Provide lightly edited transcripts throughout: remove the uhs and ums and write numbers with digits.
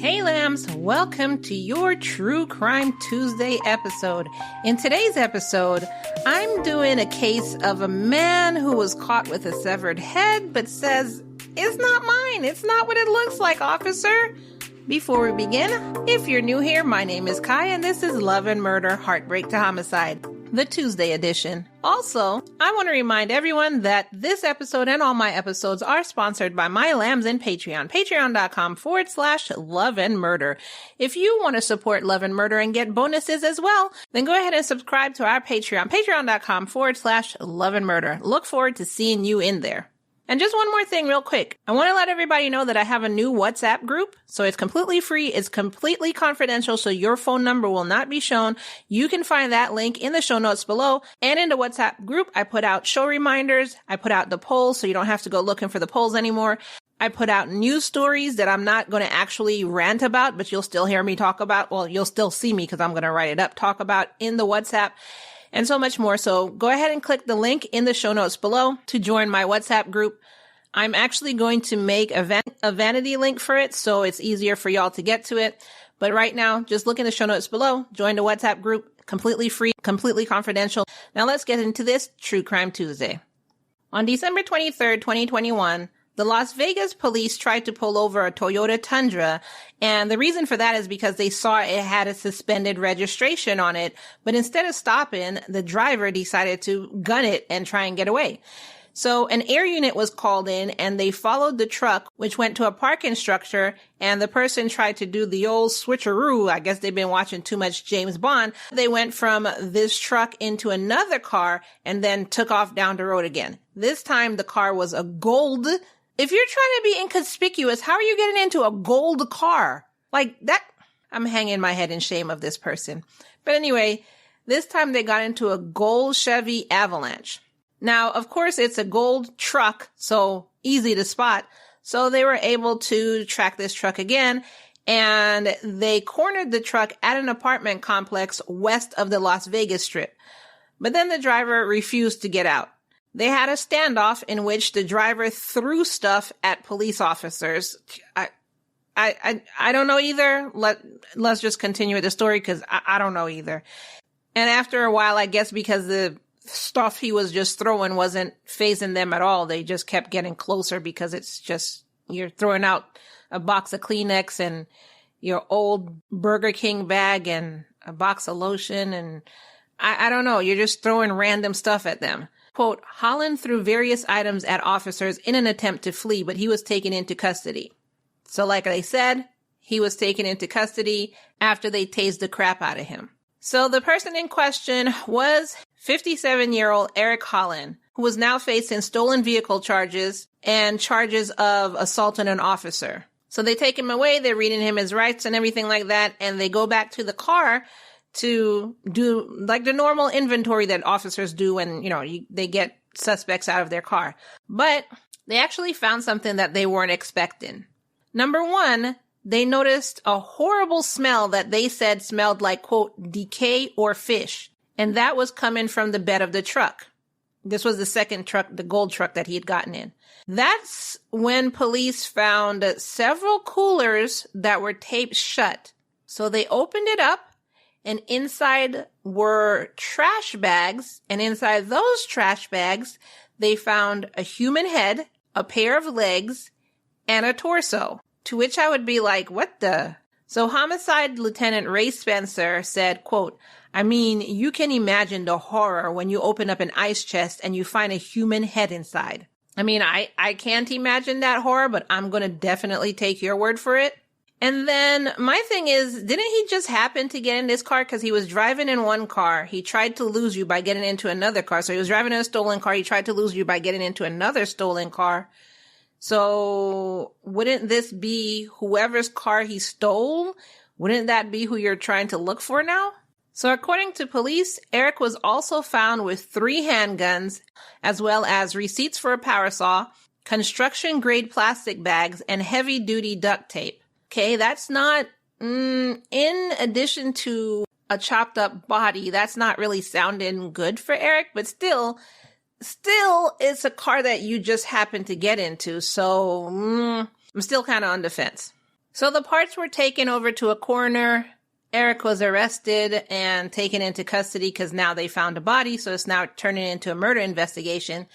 Hey lambs, welcome to your True Crime Tuesday episode. In today's episode, I'm doing a case of a man who was caught with a severed head but says, "It's not mine, it's not what it looks like, officer." Before we begin, if you're new here, my name is Kai and this is Love and Murder, Heartbreak to Homicide, the Tuesday edition. Also, I want to remind everyone that this episode and all my episodes are sponsored by my lambs in Patreon, patreon.com/Love and Murder. If you want to support Love and Murder and get bonuses as well, then go ahead and subscribe to our Patreon, patreon.com/Love and Murder. Look forward to seeing you in there. And just one more thing real quick. I want to let everybody know that I have a new WhatsApp group. So it's completely free. It's completely confidential. So your phone number will not be shown. You can find that link in the show notes below. And in the WhatsApp group, I put out show reminders. I put out the polls so you don't have to go looking for the polls anymore. I put out news stories that I'm not going to actually rant about, but you'll still hear me talk about. Well, you'll still see me because I'm going to write it up, talk about in the WhatsApp. And so much more. So go ahead and click the link in the show notes below to join my WhatsApp group. I'm actually going to make a vanity link for it so it's easier for y'all to get to it. But right now, just look in the show notes below, join the WhatsApp group, completely free, completely confidential. Now let's get into this True Crime Tuesday. On December 23rd, 2021, the Las Vegas police tried to pull over a Toyota Tundra, and the reason for that is because they saw it had a suspended registration on it, but instead of stopping, the driver decided to gun it and try and get away. So an air unit was called in and they followed the truck, which went to a parking structure, and the person tried to do the old switcheroo. I guess they've been watching too much James Bond. They went from this truck into another car and then took off down the road again. This time the car was a gold. If you're trying to be inconspicuous, how are you getting into a gold car? Like that, I'm hanging my head in shame of this person. But anyway, this time they got into a gold Chevy Avalanche. Now, of course, it's a gold truck, so easy to spot. So they were able to track this truck again, and they cornered the truck at an apartment complex west of the Las Vegas Strip. But then the driver refused to get out. They had a standoff in which the driver threw stuff at police officers. I don't know either. Let's just continue with the story because I don't know either. And after a while, I guess because the stuff he was just throwing wasn't phasing them at all, they just kept getting closer because it's just, you're throwing out a box of Kleenex and your old Burger King bag and a box of lotion. And I don't know, you're just throwing random stuff at them. Quote, Holland threw various items at officers in an attempt to flee, but he was taken into custody. So like I said, he was taken into custody after they tased the crap out of him. So the person in question was 57-year-old Eric Holland, who was now facing stolen vehicle charges and charges of assaulting an officer. So they take him away, they're reading him his rights and everything like that, and they go back to the car to do like the normal inventory that officers do when, they get suspects out of their car. But they actually found something that they weren't expecting. Number one, they noticed a horrible smell that they said smelled like, quote, decay or fish. And that was coming from the bed of the truck. This was the second truck, the gold truck that he had gotten in. That's when police found several coolers that were taped shut. So they opened it up, and inside were trash bags. And inside those trash bags, they found a human head, a pair of legs, and a torso. To which I would be like, what the? So Homicide Lieutenant Ray Spencer said, quote, I mean, you can imagine the horror when you open up an ice chest and you find a human head inside. I mean, I can't imagine that horror, but I'm going to definitely take your word for it. And then my thing is, didn't he just happen to get in this car because he was driving in one car? He tried to lose you by getting into another car. So he was driving in a stolen car. He tried to lose you by getting into another stolen car. So wouldn't this be whoever's car he stole? Wouldn't that be who you're trying to look for now? So according to police, Eric was also found with 3 handguns, as well as receipts for a power saw, construction-grade plastic bags, and heavy-duty duct tape. Okay, that's not, in addition to a chopped-up body, that's not really sounding good for Eric, but still, it's a car that you just happen to get into, so I'm still kind of on the fence. So the parts were taken over to a coroner. Eric was arrested and taken into custody because now they found a body. So it's now turning into a murder investigation.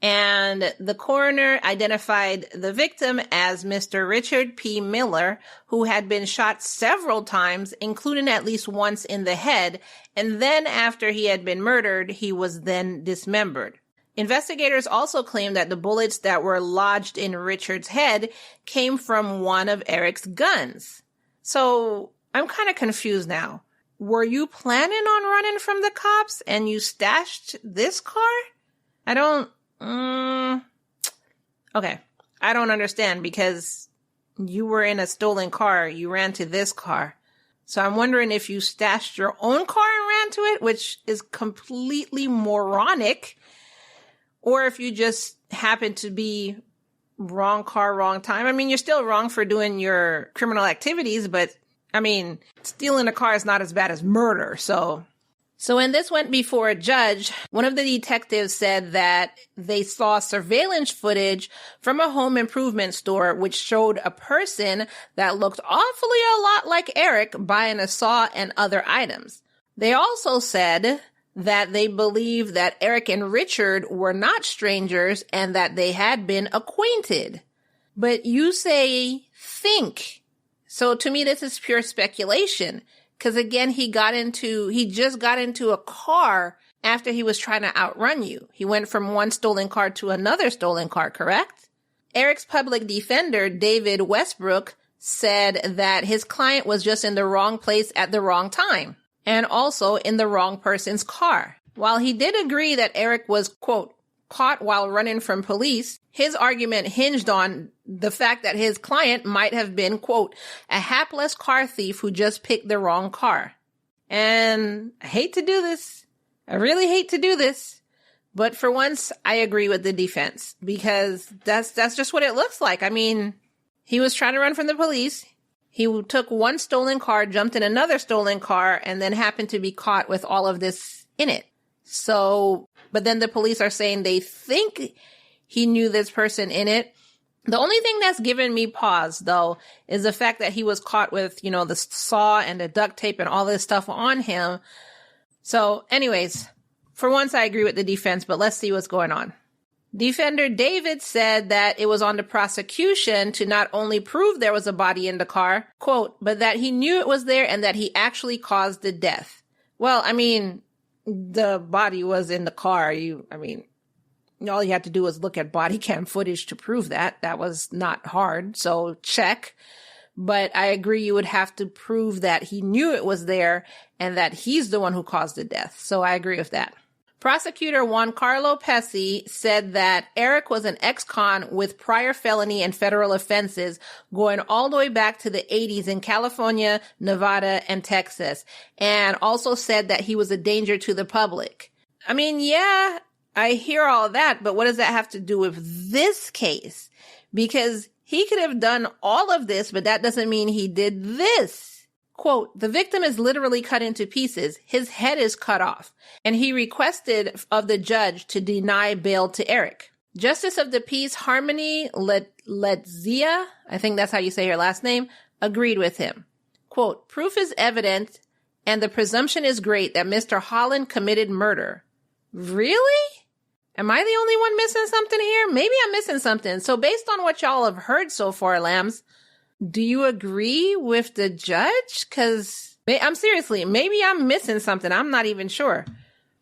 And the coroner identified the victim as Mr. Richard P. Miller, who had been shot several times, including at least once in the head. And then after he had been murdered, he was then dismembered. Investigators also claimed that the bullets that were lodged in Richard's head came from one of Eric's guns. So I'm kind of confused now. Were you planning on running from the cops and you stashed this car? Okay. I don't understand because you were in a stolen car. You ran to this car. So I'm wondering if you stashed your own car and ran to it, which is completely moronic, or if you just happened to be wrong car, wrong time. I mean, you're still wrong for doing your criminal activities, but I mean, stealing a car is not as bad as murder. So when this went before a judge, one of the detectives said that they saw surveillance footage from a home improvement store, which showed a person that looked awfully a lot like Eric buying a saw and other items. They also said that they believe that Eric and Richard were not strangers and that they had been acquainted. But you say think. So to me, this is pure speculation. Because again, he just got into a car after he was trying to outrun you. He went from one stolen car to another stolen car, correct? Eric's public defender, David Westbrook, said that his client was just in the wrong place at the wrong time, and also in the wrong person's car. While he did agree that Eric was, quote, caught while running from police, his argument hinged on the fact that his client might have been, quote, a hapless car thief who just picked the wrong car. And I hate to do this. I really hate to do this. But for once, I agree with the defense because that's just what it looks like. I mean, he was trying to run from the police. He took one stolen car, jumped in another stolen car, and then happened to be caught with all of this in it. So, but then the police are saying they think he knew this person in it. The only thing that's given me pause, though, is the fact that he was caught with, the saw and the duct tape and all this stuff on him. So anyways, for once, I agree with the defense, but let's see what's going on. Defender David said that it was on the prosecution to not only prove there was a body in the car, quote, but that he knew it was there and that he actually caused the death. Well, I mean, the body was in the car. All you had to do was look at body cam footage to prove that. That was not hard. So check. But I agree you would have to prove that he knew it was there and that he's the one who caused the death. So I agree with that. Prosecutor Juan Carlo Pesci said that Eric was an ex-con with prior felony and federal offenses going all the way back to the 80s in California, Nevada, and Texas, and also said that he was a danger to the public. I mean, yeah, I hear all that, but what does that have to do with this case? Because he could have done all of this, but that doesn't mean he did this. Quote, the victim is literally cut into pieces. His head is cut off, and he requested of the judge to deny bail to Eric. Justice of the Peace Harmony Letzia, I think that's how you say her last name, agreed with him. Quote, proof is evident, and the presumption is great that Mr. Holland committed murder. Really? Am I the only one missing something here? Maybe I'm missing something. So based on what y'all have heard so far, lambs, do you agree with the judge? Because I'm seriously, maybe I'm missing something. I'm not even sure.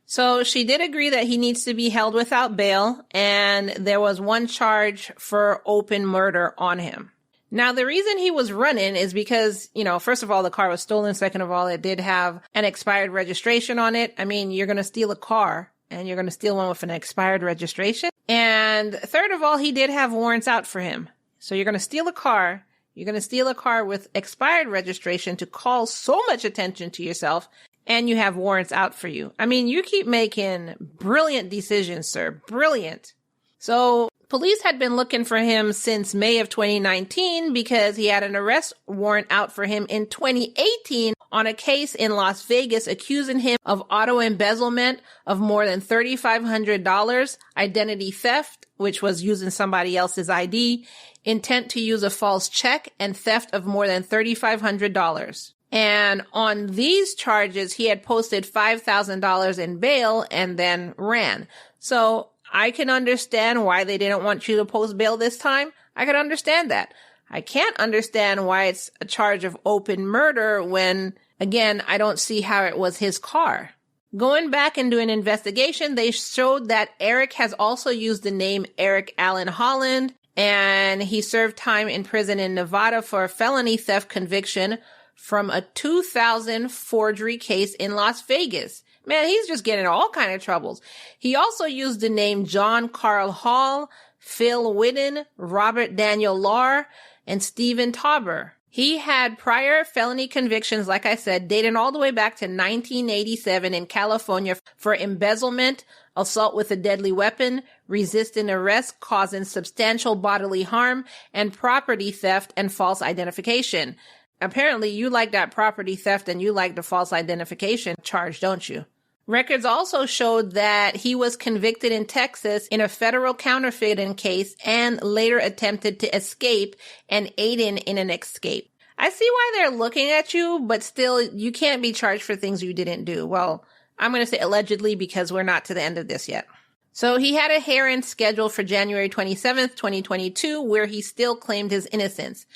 So she did agree that he needs to be held without bail, and there was one charge for open murder on him. Now, the reason he was running is because, first of all, the car was stolen. Second of all, it did have an expired registration on it. I mean, you're going to steal a car and you're going to steal one with an expired registration. And third of all, he did have warrants out for him. So you're going to steal a car. You're going to steal a car with expired registration to call so much attention to yourself, and you have warrants out for you. I mean, you keep making brilliant decisions, sir. Brilliant. So police had been looking for him since May of 2019 because he had an arrest warrant out for him in 2018 on a case in Las Vegas accusing him of auto embezzlement of more than $3,500, identity theft, which was using somebody else's ID, intent to use a false check, and theft of more than $3,500. And on these charges, he had posted $5,000 in bail and then ran. So I can understand why they didn't want you to post bail this time. I can understand that. I can't understand why it's a charge of open murder when, again, I don't see how it was his car. Going back and doing an investigation, they showed that Eric has also used the name Eric Holland, and he served time in prison in Nevada for a felony theft conviction from a 2000 forgery case in Las Vegas. Man, he's just getting all kind of troubles. He also used the name John Carl Hall, Phil Whitten, Robert Daniel Lahr, and Stephen Tauber. He had prior felony convictions, like I said, dating all the way back to 1987 in California for embezzlement, assault with a deadly weapon, resisting arrest, causing substantial bodily harm, and property theft and false identification. Apparently, you like that property theft and you like the false identification charge, don't you? Records also showed that he was convicted in Texas in a federal counterfeiting case and later attempted to escape and aiding in an escape. I see why they're looking at you, but still, you can't be charged for things you didn't do. Well, I'm going to say allegedly because we're not to the end of this yet. So he had a hearing scheduled for January 27th, 2022, where he still claimed his innocence.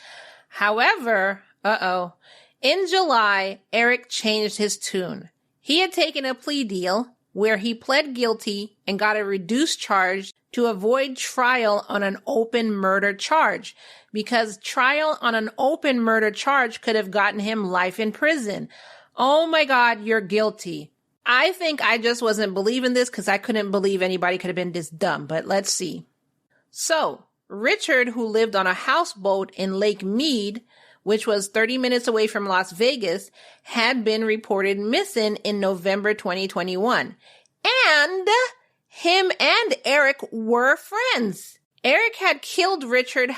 However, in July, Eric changed his tune. He had taken a plea deal where he pled guilty and got a reduced charge to avoid trial on an open murder charge, because trial on an open murder charge could have gotten him life in prison. Oh my God, you're guilty. I think I just wasn't believing this because I couldn't believe anybody could have been this dumb, but let's see. So, Richard, who lived on a houseboat in Lake Mead, which was 30 minutes away from Las Vegas, had been reported missing in November 2021. And him and Eric were friends. Eric had killed Richard.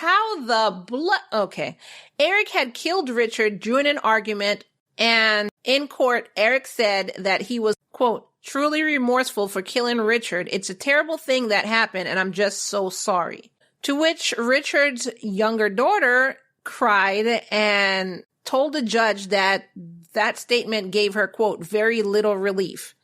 Eric had killed Richard during an argument, and in court, Eric said that he was, quote, truly remorseful for killing Richard. It's a terrible thing that happened, and I'm just so sorry. To which Richard's younger daughter cried and told the judge that that statement gave her, quote, very little relief.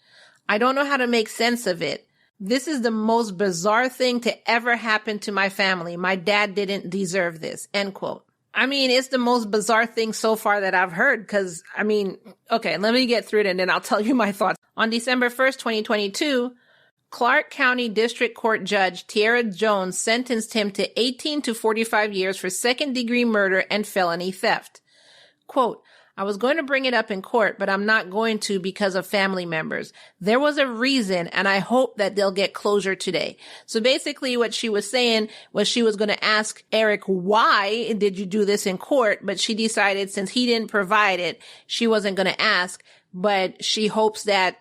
I don't know how to make sense of it. This is the most bizarre thing to ever happen to my family. My dad didn't deserve this, end quote. I mean, it's the most bizarre thing so far that I've heard because, okay, let me get through it and then I'll tell you my thoughts. On December 1st, 2022, Clark County District Court Judge Tierra Jones sentenced him to 18 to 45 years for second-degree murder and felony theft. Quote, I was going to bring it up in court, but I'm not going to because of family members. There was a reason, and I hope that they'll get closure today. So basically what she was saying was she was going to ask Eric, why did you do this in court? But she decided since he didn't provide it, she wasn't going to ask, but she hopes that,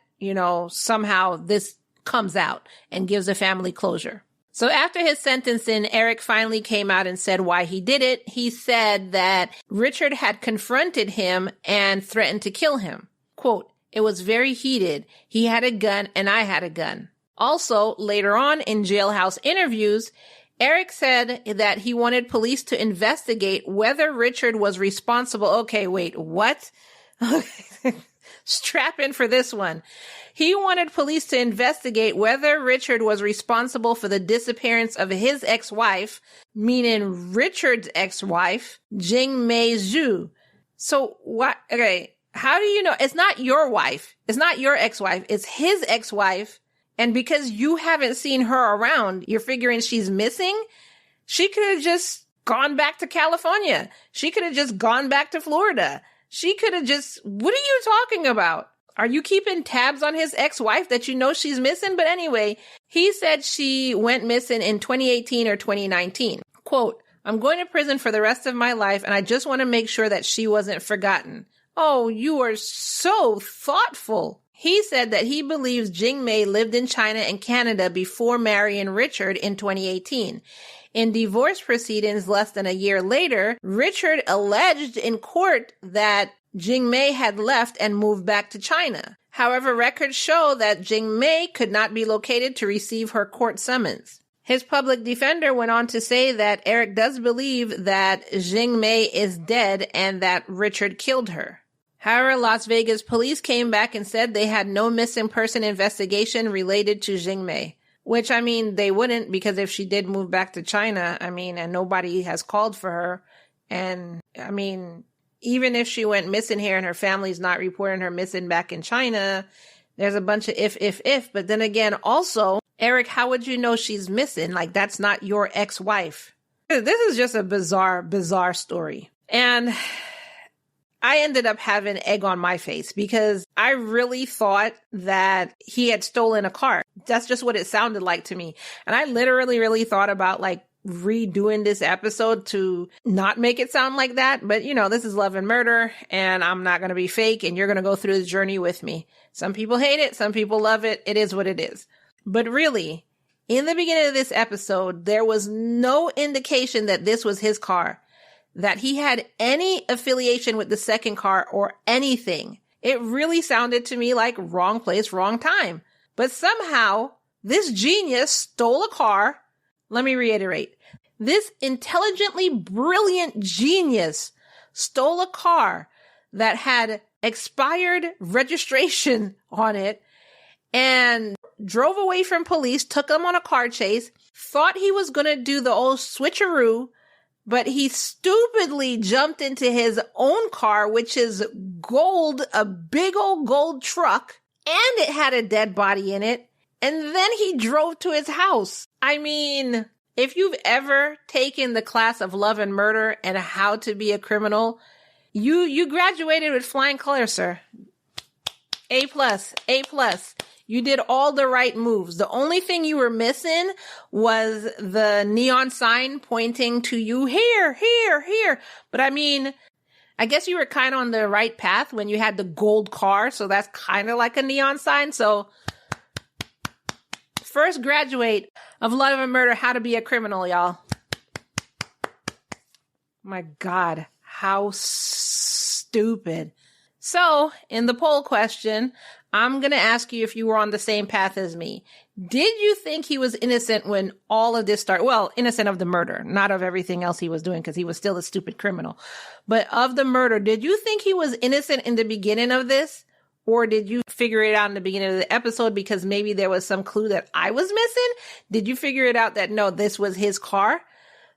somehow this comes out and gives the family closure. So after his sentencing, Eric finally came out and said why he did it. He said that Richard had confronted him and threatened to kill him. Quote, it was very heated. He had a gun and I had a gun. Also, later on in jailhouse interviews, Eric said that he wanted police to investigate whether Richard was responsible. Okay, wait, what? Strap in for this one. He wanted police to investigate whether Richard was responsible for the disappearance of his ex-wife, meaning Richard's ex-wife, Jing Mei Zhu. So what? Okay, how do you know? It's not your wife. It's not your ex-wife. It's his ex-wife. And because you haven't seen her around, you're figuring she's missing? She could have just gone back to California. She could have just gone back to Florida. She could have just, what are you talking about? Are you keeping tabs on his ex-wife that you know she's missing? But anyway, he said she went missing in 2018 or 2019. Quote, I'm going to prison for the rest of my life and I just want to make sure that she wasn't forgotten. Oh, you are so thoughtful. He said that he believes Jing Mei lived in China and Canada before marrying Richard in 2018. In divorce proceedings less than a year later, Richard alleged in court that Jingmei had left and moved back to China. However, records show that Jingmei could not be located to receive her court summons. His public defender went on to say that Eric does believe that Jingmei is dead and that Richard killed her. However, Las Vegas police came back and said they had no missing person investigation related to Jingmei. Which, I mean, they wouldn't, because if she did move back to China, I mean, and nobody has called for her, and, I mean, even if she went missing here and her family's not reporting her missing back in China, there's a bunch of if. But then again, also, Eric, how would you know she's missing? Like, that's not your ex-wife. This is just a bizarre story. And I ended up having egg on my face because I really thought that he had stolen a car. That's just what it sounded like to me. And I literally really thought about like redoing this episode to not make it sound like that. But you know, this is Love and Murder and I'm not going to be fake and you're going to go through the journey with me. Some people hate it. Some people love it. It is what it is. But really, in the beginning of this episode, there was no indication that this was his car, that he had any affiliation with the second car or anything. It really sounded to me like wrong place, wrong time. But somehow, this genius stole a car. Let me reiterate. This intelligently brilliant genius stole a car that had expired registration on it and drove away from police, took them on a car chase, thought he was going to do the old switcheroo, but he stupidly jumped into his own car, which is gold, a big old gold truck, and it had a dead body in it. And then he drove to his house. I mean, if you've ever taken the class of Love and Murder and How to Be a Criminal, you graduated with flying colors, sir. A+. You did all the right moves. The only thing you were missing was the neon sign pointing to you here. But I mean, I guess you were kind of on the right path when you had the gold car. So that's kind of like a neon sign. So first graduate of Love and Murder, How to Be a Criminal, y'all. My God, how stupid. So in the poll question, I'm going to ask you if you were on the same path as me. Did you think he was innocent when all of this started? Well, innocent of the murder, not of everything else he was doing because he was still a stupid criminal. But of the murder, did you think he was innocent in the beginning of this? Or did you figure it out in the beginning of the episode because maybe there was some clue that I was missing? Did you figure it out that no, this was his car?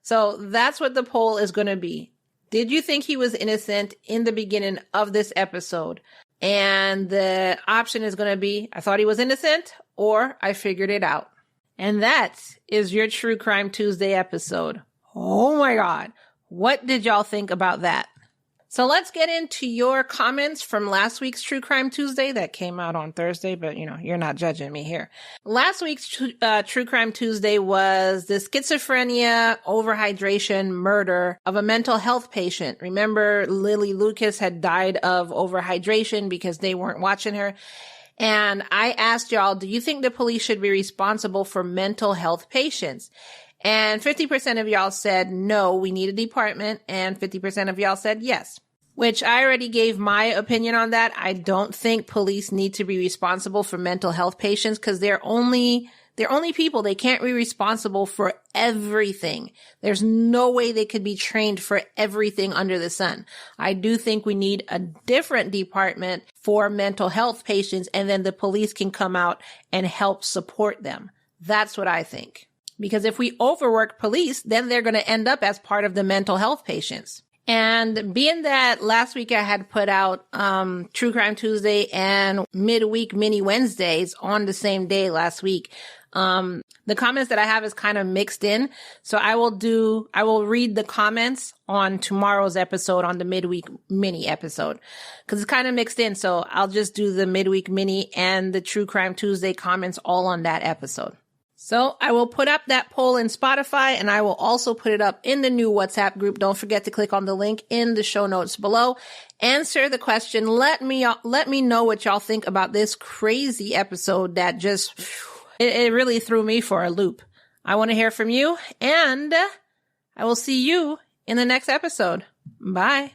So that's what the poll is going to be. Did you think he was innocent in the beginning of this episode? And the option is going to be, I thought he was innocent, or I figured it out. And that is your True Crime Tuesday episode. Oh my God. What did y'all think about that? So let's get into your comments from last week's True Crime Tuesday that came out on Thursday, but you know, you're not judging me here. Last week's True Crime Tuesday was the schizophrenia, overhydration, murder of a mental health patient. Remember, Lily Lucas had died of overhydration because they weren't watching her. And I asked y'all, do you think the police should be responsible for mental health patients? And 50% of y'all said, no, we need a department. And 50% of y'all said yes, which I already gave my opinion on that. I don't think police need to be responsible for mental health patients because they're only people. They can't be responsible for everything. There's no way they could be trained for everything under the sun. I do think we need a different department for mental health patients, and then the police can come out and help support them. That's what I think. Because if we overwork police, then they're going to end up as part of the mental health patients. And being that last week I had put out True Crime Tuesday and Midweek Mini Wednesdays on the same day last week, the comments that I have is kind of mixed in. So I will read the comments on tomorrow's episode, on the Midweek Mini episode, because it's kind of mixed in. So I'll just do the Midweek Mini and the True Crime Tuesday comments all on that episode. So I will put up that poll in Spotify, and I will also put it up in the new WhatsApp group. Don't forget to click on the link in the show notes below. Answer the question. Let me know what y'all think about this crazy episode that just, it really threw me for a loop. I want to hear from you, and I will see you in the next episode. Bye.